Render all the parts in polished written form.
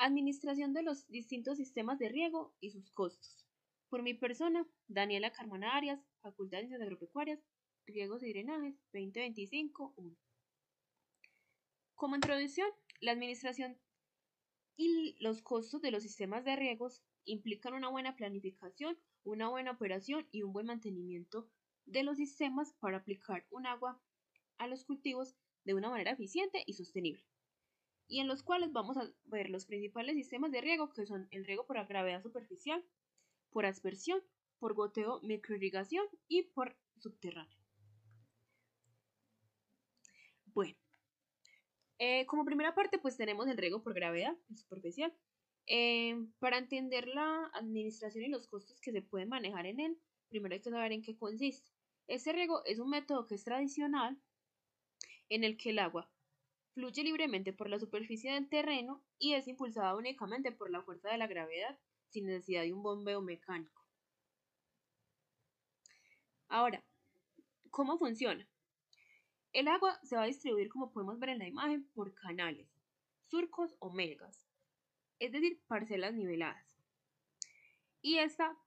Administración de los distintos sistemas de riego y sus costos. Por mi persona, Daniela Carmona Arias, Facultad de Ciencias Agropecuarias, Riegos y Drenajes, 2025-1. Como introducción, la administración y los costos de los sistemas de riegos implican una buena planificación, una buena operación y un buen mantenimiento de los sistemas para aplicar un agua a los cultivos de una manera eficiente y sostenible, y en los cuales vamos a ver los principales sistemas de riego, que son el riego por gravedad superficial, por aspersión, por goteo, microirrigación y por subterráneo. Bueno, como primera parte pues tenemos el riego por gravedad superficial. Para entender la administración y los costos que se pueden manejar en él, primero hay que saber en qué consiste. Este riego es un método que es tradicional en el que el agua fluye libremente por la superficie del terreno y es impulsada únicamente por la fuerza de la gravedad sin necesidad de un bombeo mecánico. Ahora, ¿cómo funciona? El agua se va a distribuir, como podemos ver en la imagen, por canales, surcos o melgas, es decir, parcelas niveladas. Y esta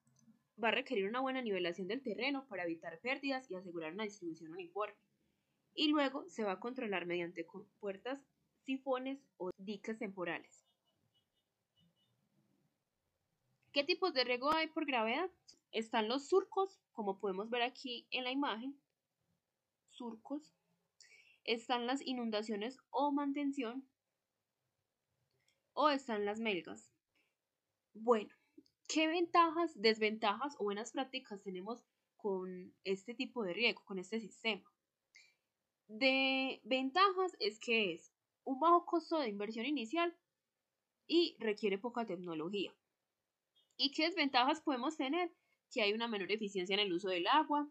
va a requerir una buena nivelación del terreno para evitar pérdidas y asegurar una distribución uniforme. Y luego se va a controlar mediante compuertas, sifones o diques temporales. ¿Qué tipos de riego hay por gravedad? Están los surcos, como podemos ver aquí en la imagen, surcos. Están las inundaciones o mantención, o están las melgas. Bueno, ¿qué ventajas, desventajas o buenas prácticas tenemos con este tipo de riego, con este sistema? De ventajas es que es un bajo costo de inversión inicial y requiere poca tecnología. ¿Y qué desventajas podemos tener? Que hay una menor eficiencia en el uso del agua,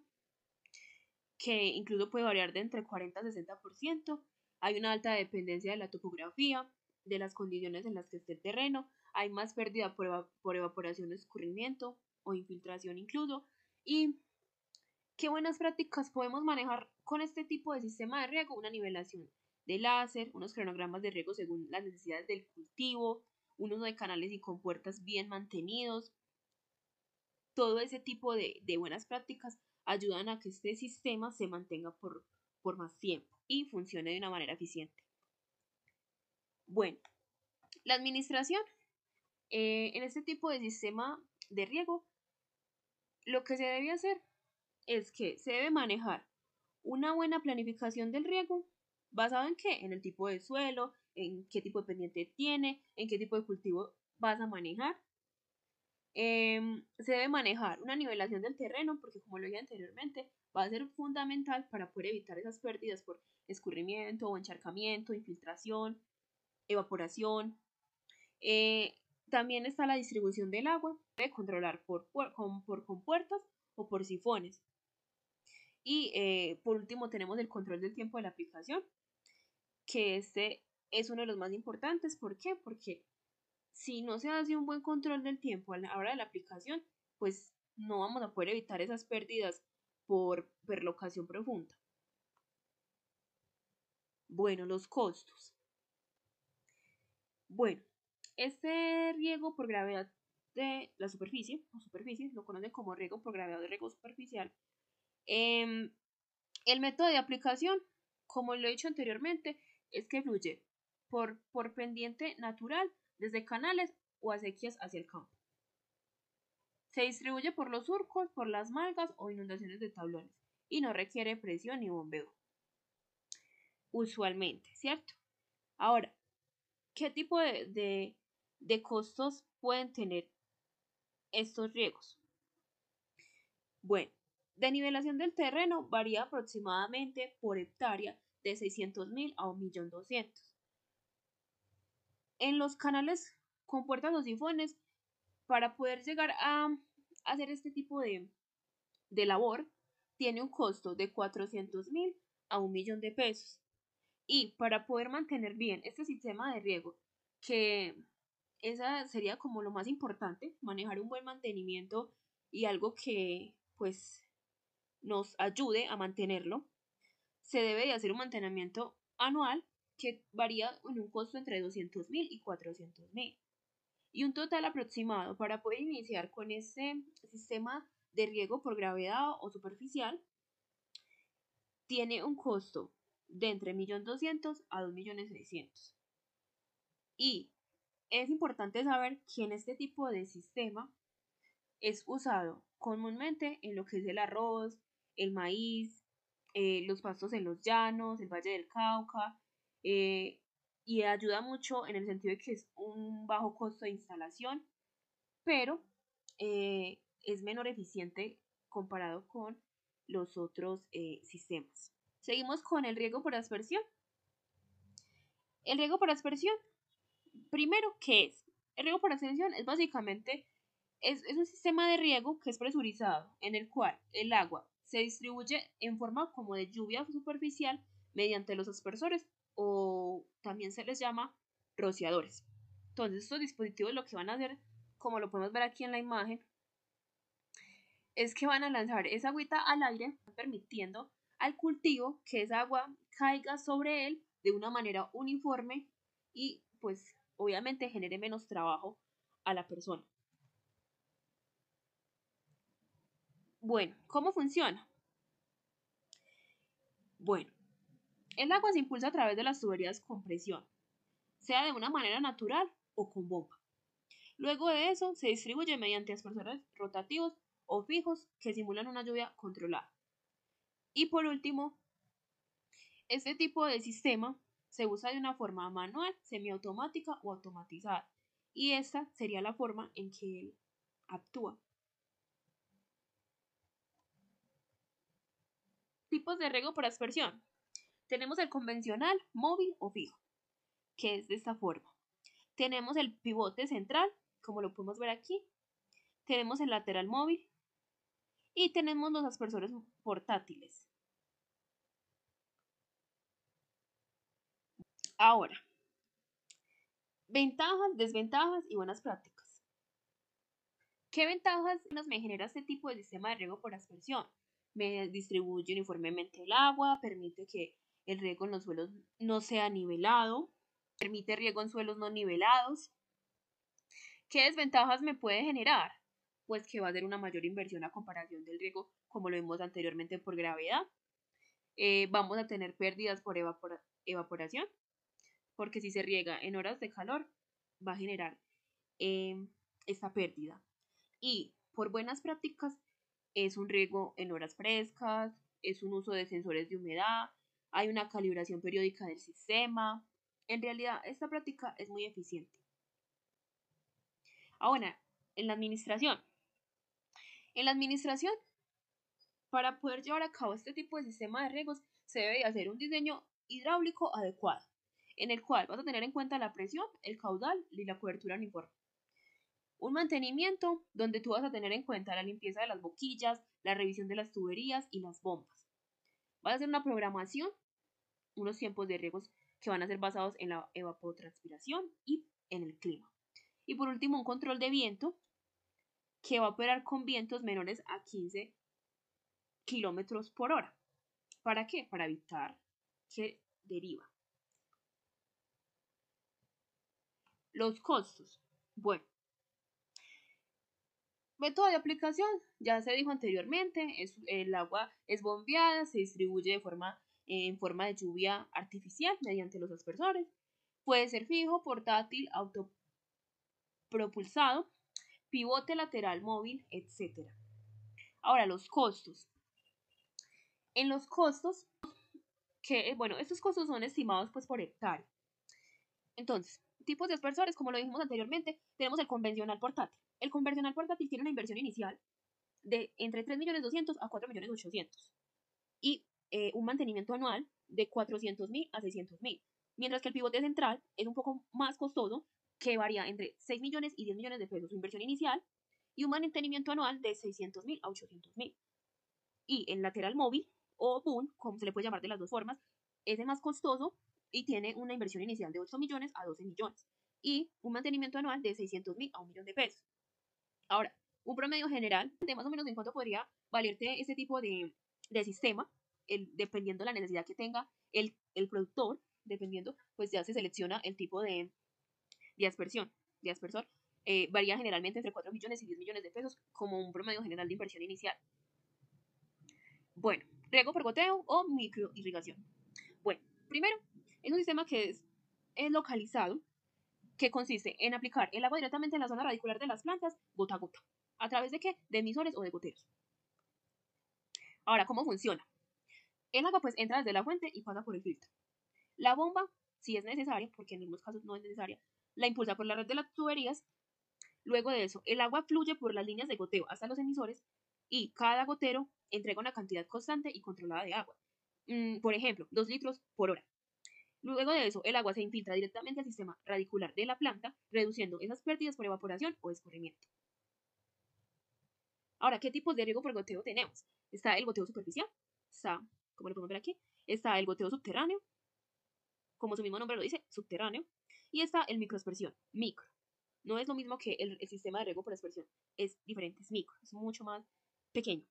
que incluso puede variar de entre 40 a 60%. Hay una alta dependencia de la topografía, de las condiciones en las que esté el terreno. Hay más pérdida por evaporación o escurrimiento o infiltración incluso. ¿Y qué buenas prácticas podemos manejar con este tipo de sistema de riego? Una nivelación de láser, unos cronogramas de riego según las necesidades del cultivo, un uso de canales y compuertas bien mantenidos. Todo ese tipo de buenas prácticas ayudan a que este sistema se mantenga por más tiempo y funcione de una manera eficiente. Bueno, la administración en este tipo de sistema de riego, lo que se debe hacer es que se debe manejar una buena planificación del riego, ¿basado en qué? En el tipo de suelo, en qué tipo de pendiente tiene, en qué tipo de cultivo vas a manejar. Se debe manejar una nivelación del terreno, porque como lo dije anteriormente, va a ser fundamental para poder evitar esas pérdidas por escurrimiento o encharcamiento, infiltración, evaporación. También está la distribución del agua, se debe controlar por compuertas o por sifones. Y por último tenemos el control del tiempo de la aplicación, que este es uno de los más importantes. ¿Por qué? Porque si no se hace un buen control del tiempo a la hora de la aplicación, pues no vamos a poder evitar esas pérdidas por perlocación profunda. Bueno, los costos. Bueno, este riego por gravedad de la superficie, lo conocen como riego por gravedad de riego superficial. El método de aplicación, como lo he dicho anteriormente, es que fluye por pendiente natural desde canales o acequias hacia el campo. Se distribuye por los surcos, por las malgas o inundaciones de tablones y no requiere presión ni bombeo, usualmente, ¿cierto? Ahora, ¿qué tipo de costos pueden tener estos riegos? Bueno, de nivelación del terreno varía aproximadamente por hectárea de 600.000 a 1.200.000. En los canales con puertas o sifones, para poder llegar a hacer este tipo de labor, tiene un costo de 400.000 a 1.000.000 de pesos. Y para poder mantener bien este sistema de riego, que esa sería como lo más importante, manejar un buen mantenimiento y algo que pues nos ayude a mantenerlo, se debe de hacer un mantenimiento anual que varía en un costo entre 200.000 y 400.000. Y un total aproximado para poder iniciar con este sistema de riego por gravedad o superficial tiene un costo de entre 1.200.000 a 2.600.000. Y es importante saber que en este tipo de sistema es usado comúnmente en lo que es el arroz, el maíz, los pastos en los llanos, el Valle del Cauca, y ayuda mucho en el sentido de que es un bajo costo de instalación, pero es menor eficiente comparado con los otros sistemas. Seguimos con el riego por aspersión. El riego por aspersión, primero, ¿qué es? El riego por aspersión es básicamente es un sistema de riego que es presurizado, en el cual el agua se distribuye en forma como de lluvia superficial mediante los aspersores, o también se les llama rociadores. Entonces estos dispositivos lo que van a hacer, como lo podemos ver aquí en la imagen, es que van a lanzar esa agüita al aire, permitiendo al cultivo que esa agua caiga sobre él de una manera uniforme y pues obviamente genere menos trabajo a la persona. Bueno, ¿cómo funciona? Bueno, el agua se impulsa a través de las tuberías con presión, sea de una manera natural o con bomba. Luego de eso, se distribuye mediante aspersores rotativos o fijos que simulan una lluvia controlada. Y por último, este tipo de sistema se usa de una forma manual, semiautomática o automatizada. Y esta sería la forma en que él actúa. Tipos de riego por aspersión. Tenemos el convencional, móvil o fijo, que es de esta forma. Tenemos el pivote central, como lo podemos ver aquí. Tenemos el lateral móvil y tenemos los aspersores portátiles. Ahora, ventajas, desventajas y buenas prácticas. ¿Qué ventajas me genera este tipo de sistema de riego por aspersión? Me distribuye uniformemente el agua, permite que el riego en los suelos no sea nivelado, permite riego en suelos no nivelados. ¿Qué desventajas me puede generar? Pues que va a ser una mayor inversión a comparación del riego, como lo vimos anteriormente, por gravedad. Vamos a tener pérdidas por evaporación, porque si se riega en horas de calor, va a generar esta pérdida. Y por buenas prácticas, es un riego en horas frescas, es un uso de sensores de humedad, hay una calibración periódica del sistema. En realidad, esta práctica es muy eficiente. Ahora, en la administración. En la administración, para poder llevar a cabo este tipo de sistema de riegos, se debe hacer un diseño hidráulico adecuado, en el cual vas a tener en cuenta la presión, el caudal y la cobertura uniforme. Un mantenimiento donde tú vas a tener en cuenta la limpieza de las boquillas, la revisión de las tuberías y las bombas. Vas a hacer una programación, unos tiempos de riegos que van a ser basados en la evapotranspiración y en el clima. Y por último, un control de viento que va a operar con vientos menores a 15 kilómetros por hora. ¿Para qué? Para evitar que deriva. Los costos. Bueno, método de aplicación, ya se dijo anteriormente, el agua es bombeada, se distribuye en forma de lluvia artificial mediante los aspersores. Puede ser fijo, portátil, autopropulsado, pivote lateral móvil, etc. Ahora, los costos. En los costos, estos costos son estimados pues por hectárea. Entonces, tipos de aspersores, como lo dijimos anteriormente, tenemos el convencional portátil. El convencional portátil tiene una inversión inicial de entre 3.200.000 a 4.800.000 y un mantenimiento anual de 400.000 a 600.000. Mientras que el pivote central es un poco más costoso, que varía entre 6 millones y 10 millones de pesos su inversión inicial, y un mantenimiento anual de 600.000 a 800.000. Y el lateral móvil, o boom, como se le puede llamar de las dos formas, es el más costoso y tiene una inversión inicial de 8 millones a 12 millones y un mantenimiento anual de 600.000 a 1 millón de pesos. Ahora, un promedio general de más o menos en cuánto podría valerte este tipo de sistema, dependiendo de la necesidad que tenga el productor, dependiendo, pues ya se selecciona el tipo de aspersor. Varía generalmente entre 4 millones y 10 millones de pesos como un promedio general de inversión inicial. Bueno, riego por goteo o microirrigación. Bueno, primero, es un sistema que es localizado, que consiste en aplicar el agua directamente en la zona radicular de las plantas, gota a gota. ¿A través de qué? De emisores o de goteros. Ahora, ¿cómo funciona? El agua pues entra desde la fuente y pasa por el filtro. La bomba, si es necesaria, porque en algunos casos no es necesaria, la impulsa por la red de las tuberías. Luego de eso, el agua fluye por las líneas de goteo hasta los emisores y cada gotero entrega una cantidad constante y controlada de agua. Por ejemplo, 2 litros por hora. Luego de eso, el agua se infiltra directamente al sistema radicular de la planta, reduciendo esas pérdidas por evaporación o escurrimiento. Ahora, ¿qué tipos de riego por goteo tenemos? Está el goteo superficial, está, como lo podemos ver aquí, está el goteo subterráneo, como su mismo nombre lo dice, subterráneo, y está el microaspersión, micro. No es lo mismo que el sistema de riego por aspersión, es diferente, es micro, es mucho más pequeño.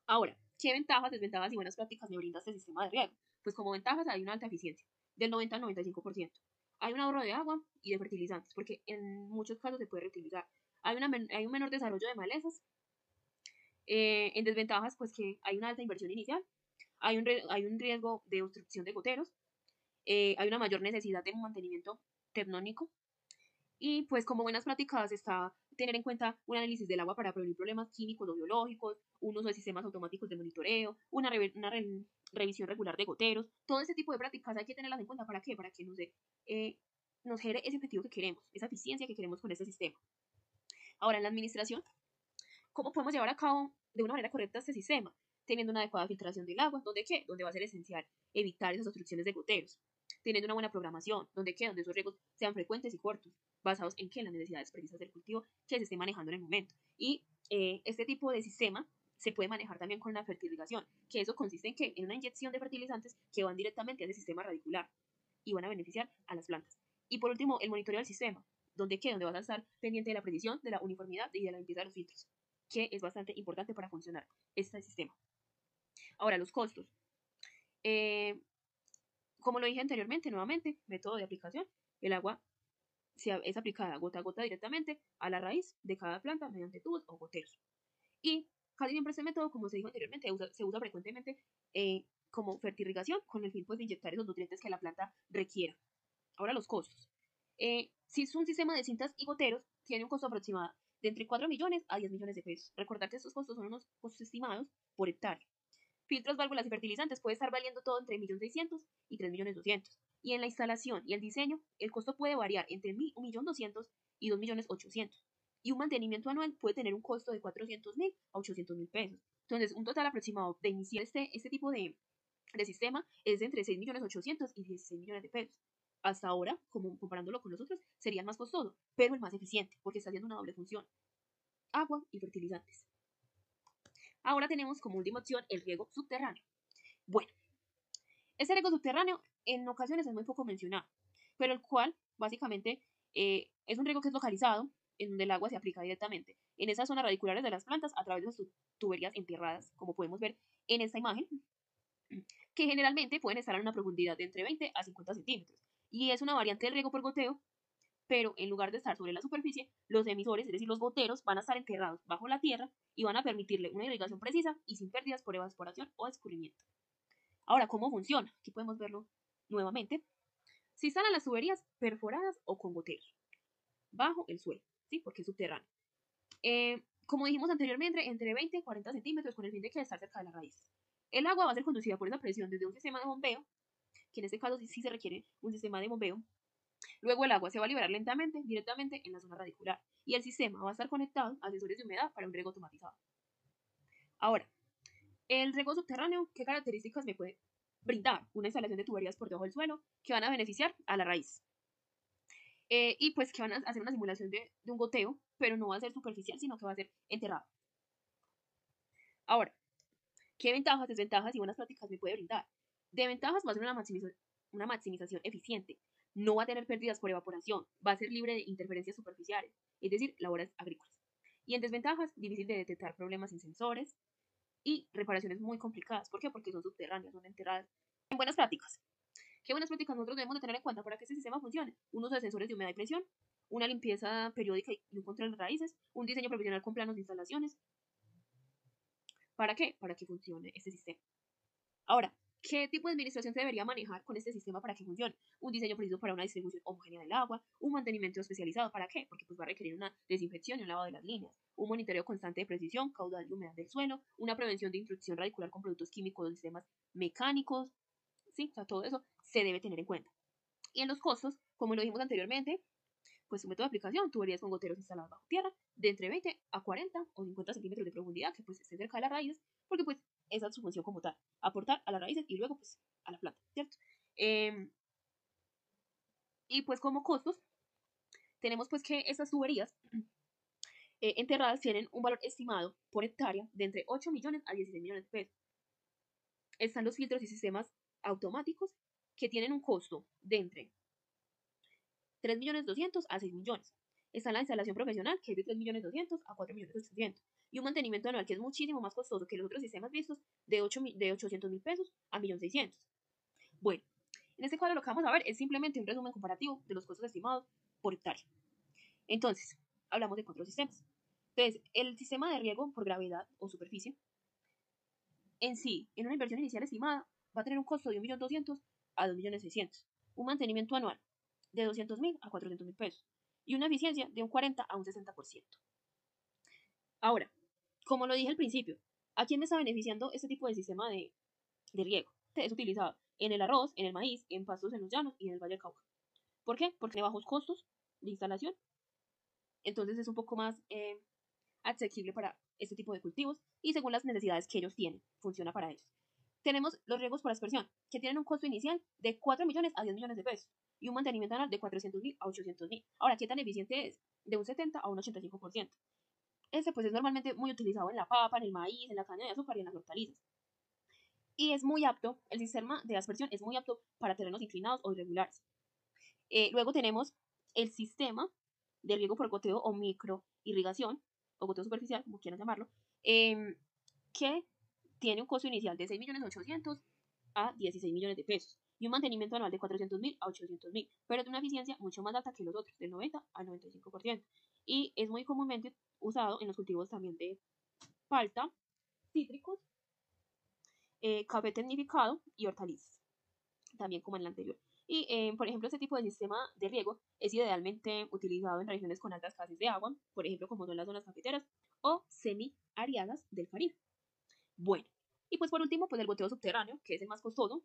Ahora, ¿qué ventajas, desventajas y buenas prácticas me brinda este sistema de riego? Pues como ventajas hay una alta eficiencia, del 90 al 95%. Hay un ahorro de agua y de fertilizantes, porque en muchos casos se puede reutilizar. Hay un menor desarrollo de malezas. En desventajas, pues que hay una alta inversión inicial, hay un riesgo de obstrucción de goteros, hay una mayor necesidad de un mantenimiento tecnónico. Y pues como buenas prácticas está tener en cuenta un análisis del agua para prevenir problemas químicos o biológicos, un uso de sistemas automáticos de monitoreo, una revisión regular de goteros. Todo este tipo de prácticas hay que tenerlas en cuenta. ¿Para qué? Para que nos genere ese objetivo que queremos, esa eficiencia que queremos con este sistema. Ahora, en la administración, ¿cómo podemos llevar a cabo de una manera correcta este sistema? Teniendo una adecuada filtración del agua, ¿donde qué? Donde va a ser esencial evitar esas obstrucciones de goteros. Teniendo una buena programación, ¿donde qué? Donde esos riegos sean frecuentes y cortos, basados en qué? En las necesidades precisas del cultivo que se esté manejando en el momento. Y este tipo de sistema se puede manejar también con la fertilización, que eso consiste en que en una inyección de fertilizantes que van directamente al sistema radicular y van a beneficiar a las plantas. Y por último, el monitoreo del sistema, ¿donde qué? Donde vas a estar pendiente de la precisión, de la uniformidad y de la limpieza de los filtros, que es bastante importante para funcionar este sistema. Ahora, los costos. Como lo dije anteriormente, nuevamente, método de aplicación. El agua es aplicada gota a gota directamente a la raíz de cada planta mediante tubos o goteros. Y casi siempre este método, como se dijo anteriormente, se usa frecuentemente como fertirrigación con el fin pues, de inyectar esos nutrientes que la planta requiera. Ahora los costos. Si es un sistema de cintas y goteros, tiene un costo aproximado de entre 4 millones a 10 millones de pesos. Recordar que estos costos son unos costos estimados por hectárea. Filtros, válvulas y fertilizantes puede estar valiendo todo entre 1.600.000 y 3.200.000. Y en la instalación y el diseño, el costo puede variar entre 1.200.000 y 2.800.000. Y un mantenimiento anual puede tener un costo de 400.000 a 800.000 pesos. Entonces, un total aproximado de iniciar este tipo de sistema es de entre 6.800.000 y 16 millones de pesos. Hasta ahora, como comparándolo con los otros, sería el más costoso, pero el más eficiente, porque está haciendo una doble función: agua y fertilizantes. Ahora tenemos como última opción el riego subterráneo. Bueno, este riego subterráneo en ocasiones es muy poco mencionado, pero el cual básicamente es un riego que es localizado, en donde el agua se aplica directamente en esas zonas radiculares de las plantas a través de sus tuberías enterradas, como podemos ver en esta imagen, que generalmente pueden estar a una profundidad de entre 20 a 50 centímetros. Y es una variante del riego por goteo, pero en lugar de estar sobre la superficie, los emisores, es decir, los goteros, van a estar enterrados bajo la tierra y van a permitirle una irrigación precisa y sin pérdidas por evaporación o escurrimiento. Ahora, ¿cómo funciona? Aquí podemos verlo nuevamente. Se instalan las tuberías perforadas o con goteros bajo el suelo, ¿sí? Porque es subterráneo. Como dijimos anteriormente, entre 20 y 40 centímetros con el fin de que estar cerca de la raíz. El agua va a ser conducida por esa presión desde un sistema de bombeo, que en este caso sí se requiere un sistema de bombeo. Luego el agua se va a liberar lentamente, directamente en la zona radicular, y el sistema va a estar conectado a sensores de humedad para un riego automatizado. Ahora, el riego subterráneo, ¿qué características me puede brindar? Una instalación de tuberías por debajo del suelo que van a beneficiar a la raíz. Y pues que van a hacer una simulación de un goteo, pero no va a ser superficial, sino que va a ser enterrado. Ahora, ¿qué ventajas, desventajas y buenas prácticas me puede brindar? De ventajas va a ser una maximización eficiente. No va a tener pérdidas por evaporación, va a ser libre de interferencias superficiales, es decir, labores agrícolas. Y en desventajas, difícil de detectar problemas sin sensores y reparaciones muy complicadas. ¿Por qué? Porque son subterráneas, son enterradas. En buenas prácticas, ¿Qué buenas prácticas nosotros debemos de tener en cuenta para que este sistema funcione? Un uso de sensores de humedad y presión, una limpieza periódica y un control de raíces, un diseño profesional con planos de instalaciones. ¿Para qué? Para que funcione este sistema. Ahora, ¿qué tipo de administración se debería manejar con este sistema para que funcione? Un diseño preciso para una distribución homogénea del agua, un mantenimiento especializado, ¿para qué? Porque pues va a requerir una desinfección y un lavado de las líneas, un monitoreo constante de precisión, caudal y humedad del suelo, una prevención de intrusión radicular con productos químicos de sistemas mecánicos, ¿sí? O sea, todo eso se debe tener en cuenta. Y en los costos, como lo dijimos anteriormente, pues su método de aplicación, tuberías con goteros instalados bajo tierra, de entre 20 a 40 o 50 centímetros de profundidad, que pues esté cerca de las raíces, porque pues esa es su función como tal, aportar a las raíces y luego pues a la planta, ¿cierto? Y pues como costos, tenemos pues que estas tuberías enterradas tienen un valor estimado por hectárea de entre 8 millones a 16 millones de pesos. Están los filtros y sistemas automáticos que tienen un costo de entre 3.200.000 a 6 millones. Está la instalación profesional, que es de 3.200.000 a 4.800.000. Y un mantenimiento anual, que es muchísimo más costoso que los otros sistemas vistos, de 800.000 pesos a 1.600.000. Bueno, en este cuadro lo que vamos a ver es simplemente un resumen comparativo de los costos estimados por hectárea. Entonces, hablamos de 4 sistemas. Entonces, el sistema de riego por gravedad o superficie, en sí, en una inversión inicial estimada, va a tener un costo de 1.200.000 a 2.600.000. Un mantenimiento anual de 200.000 a 400.000 pesos. Y una eficiencia de un 40 a un 60%. Ahora, como lo dije al principio, ¿a quién me está beneficiando este tipo de sistema de riego? Es utilizado en el arroz, en el maíz, en pastos en los llanos y en el Valle del Cauca. ¿Por qué? Porque tiene bajos costos de instalación. Entonces es un poco más asequible para este tipo de cultivos y según las necesidades que ellos tienen, funciona para ellos. Tenemos los riegos por aspersión, que tienen un costo inicial de 4 millones a 10 millones de pesos y un mantenimiento anual de 400.000 a 800.000. Ahora, ¿qué tan eficiente es? De un 70 a un 85%. Este pues es normalmente muy utilizado en la papa, en el maíz, en la caña de azúcar y en las hortalizas. Y es muy apto, el sistema de aspersión es muy apto para terrenos inclinados o irregulares. Luego tenemos el sistema de riego por goteo o microirrigación, o goteo superficial, como quieran llamarlo, que tiene un costo inicial de 6.800.000 a 16 millones de pesos y un mantenimiento anual de 400.000 a 800.000, pero de una eficiencia mucho más alta que los otros, del 90 al 95%. Y es muy comúnmente usado en los cultivos también de palta, cítricos, café tecnificado y hortalizas, también como en el anterior. Y, por ejemplo, este tipo de sistema de riego es idealmente utilizado en regiones con alta escasez de agua, por ejemplo, como son las zonas cafeteras o semi-ariadas del Caribe. Bueno, y pues por último, pues el goteo subterráneo, que es el más costoso,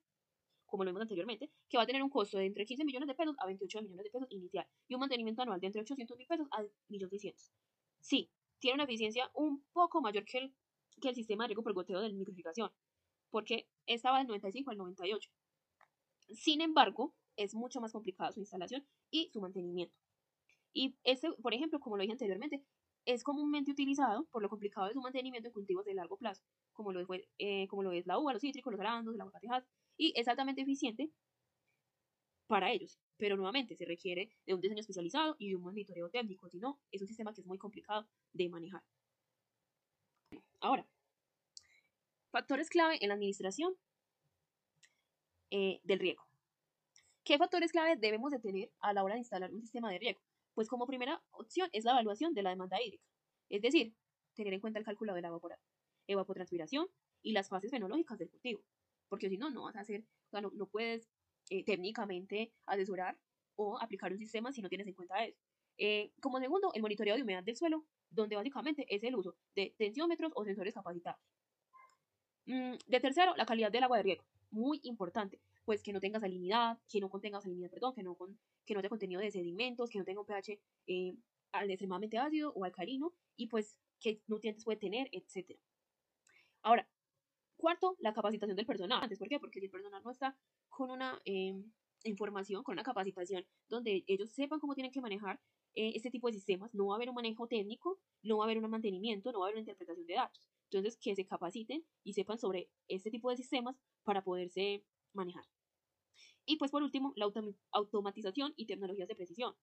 como lo vimos anteriormente, que va a tener un costo de entre 15 millones de pesos a 28 millones de pesos inicial y un mantenimiento anual de entre 800.000 pesos a 1.600.000. Sí, tiene una eficiencia un poco mayor que el sistema de riego por goteo de microirrigación, porque estaba del 95 al 98. Sin embargo, es mucho más complicada su instalación y su mantenimiento. Y este, por ejemplo, como lo dije anteriormente, es comúnmente utilizado por lo complicado de su mantenimiento en cultivos de largo plazo, como lo es la uva, los cítricos, los arándano, el aguacatejas, y es altamente eficiente para ellos. Pero nuevamente se requiere de un diseño especializado y de un monitoreo técnico, si no, es un sistema que es muy complicado de manejar. Ahora, factores clave en la administración del riego. ¿Qué factores clave debemos de tener a la hora de instalar un sistema de riego? Pues como primera opción es la evaluación de la demanda hídrica, es decir, tener en cuenta el cálculo de la evapotranspiración y las fases fenológicas del cultivo, porque si no, no vas a hacer, o sea, no puedes técnicamente asesorar o aplicar un sistema si no tienes en cuenta eso. Como segundo, el monitoreo de humedad del suelo, donde básicamente es el uso de tensiómetros o sensores capacitados. De tercero, la calidad del agua de riego, muy importante, pues que no tenga salinidad, que no contenga salinidad, perdón, que no haya contenido de sedimentos, que no tenga un pH extremadamente ácido o alcalino, y pues qué nutrientes puede tener, etc. Ahora, cuarto, la capacitación del personal. ¿Por qué? Porque si el personal no está con una información, con una capacitación donde ellos sepan cómo tienen que manejar este tipo de sistemas, no va a haber un manejo técnico, no va a haber un mantenimiento, no va a haber una interpretación de datos. Entonces, que se capaciten y sepan sobre este tipo de sistemas para poderse manejar. Y pues por último, la automatización y tecnologías de precisión.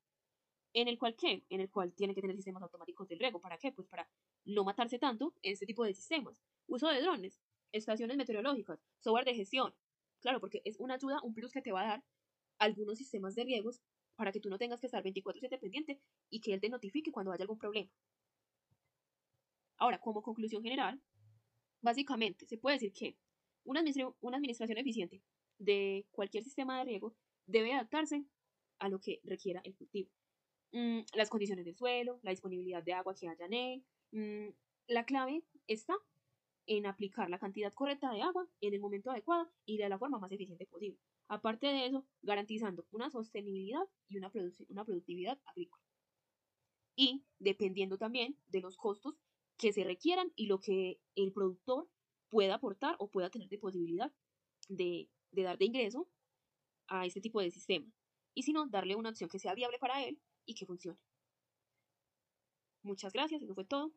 ¿En el cual qué? En el cual tienen que tener sistemas automáticos del riego. ¿Para qué? Pues para no matarse tanto en este tipo de sistemas. Uso de drones, estaciones meteorológicas, software de gestión, Claro, porque es una ayuda, un plus que te va a dar algunos sistemas de riegos para que tú no tengas que estar 24/7 pendiente y que él te notifique cuando haya algún problema. Ahora, como conclusión general, básicamente se puede decir que una administración eficiente de cualquier sistema de riego debe adaptarse a lo que requiera el cultivo. Las condiciones del suelo, la disponibilidad de agua que haya en él. La clave está en aplicar la cantidad correcta de agua en el momento adecuado y de la forma más eficiente posible. Aparte de eso, garantizando una sostenibilidad y una productividad agrícola. Y dependiendo también de los costos que se requieran y lo que el productor pueda aportar o pueda tener de posibilidad de dar de ingreso a este tipo de sistema. Y si no, darle una opción que sea viable para él y que funcione. Muchas gracias, eso fue todo.